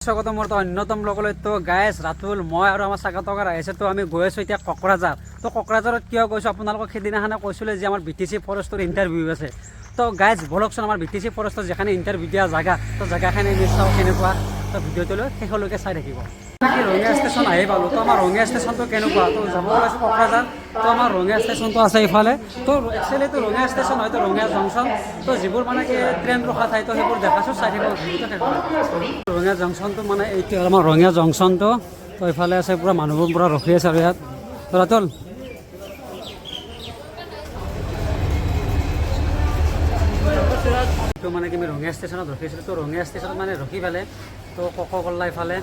স্বাগত মোৰ অন্যতম লগলৈ তো গাইজ ৰাতুল মই আৰু আমাৰ স্বাগতকাৰ আহিছে তো আমি গৈ আছোঁ এতিয়া কোকৰাঝাৰ তো কোকৰাঝাৰত কিয় গৈছোঁ আপোনালোকক সেইদিনাখনে কৈছিলোঁ যে আমাৰ BTC ফৰেষ্টৰ ইণ্টাৰভিউ আছে তো গাইজ বলকচোন আমাৰ BTC ফৰেষ্টৰ যেখানে ইণ্টাৰভিউ দিয়া জেগা তো জেগাখিনি আমি চাওঁ কেনেকুৱা তো ভিডিঅ'টো লৈ শেষলৈকে চাই থাকিব ৰঙিয়া ষ্টেচন আহি পালোঁ তো আমাৰ ৰঙিয়া ষ্টেচনটো কেনেকুৱা তো যাব ওলাইছোঁ কোকৰাঝাৰ তো আমাৰ ৰঙিয়া ষ্টেচনটো আছে ইফালে তো একচুৱেলিটো ৰঙিয়া ষ্টেচন হয় তো ৰঙিয়া জংচন তো যিবোৰ মানে কি ট্ৰেইন ৰখা ঠাই তো সেইবোৰ দেখাছোঁ চাই থাকিব ৰঙিয়া জংচনটো মানে এইটো আমাৰ ৰঙিয়া জংচনটো তো ইফালে আছে পূৰা মানুহবোৰ পূৰা ৰখি আছে আৰু ইয়াত তো ৰাতুল তো মানে কি আমি ৰঙিয়া ষ্টেচনত ৰখিছিলোঁ তো ৰঙিয়া ষ্টেচনত মানে ৰখি পেলাই তো কোককল্লা ইফালে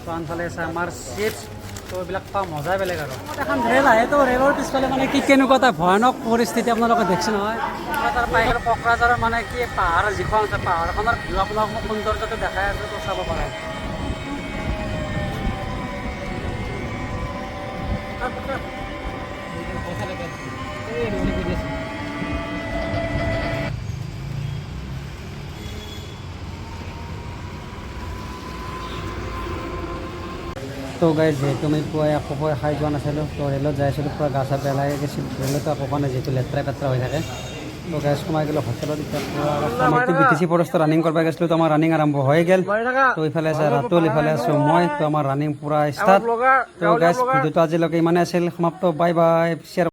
তো আনফালে আছে আমাৰ চিপছ তো এইবিলাক খোৱা মজাই বেলেগ আৰু এখন ৰেল আহে তো ৰেলৰ পিছফালে মানে কি কেনেকুৱা এটা ভয়ানক পৰিস্থিতি আপোনালোকে দেখিছে নহয় তাৰ বাহিৰত কোকৰাঝাৰৰ মানে কি পাহাৰ যিখন আছে পাহাৰখনৰ ভিউ আপোনালোকক সৌন্দৰ্যটো দেখাই আছে তো চাব পাৰে তো গাইজ যিহেতু আমি পুৱাই একো খাই যোৱা নাছিলোঁ তো ৰেলত যাই আছিলোঁ পূৰা গা চা পেলাই গৈছিলোঁ ৰেলতো একো খোৱা নাই যিহেতু লেতেৰা পেতেৰা হৈ থাকে তো গাইজ সোমাই গ'লোঁ হোটেলত এতিয়া BTC ফৰেষ্টত ৰানিং কৰিব গৈছিলোঁ তো আমাৰ ৰানিং আৰম্ভ হৈ গ'ল তো ইফালে আছে ৰাতুল ইফালে আছোঁ মই তো আমাৰ ৰানিং পূৰা ষ্টাৰ্ট তো গাইজ ভিডিঅ'টো আজিলৈকে ইমানেই আছিল সমাপ্ত বাই বাই শ্বেয়াৰ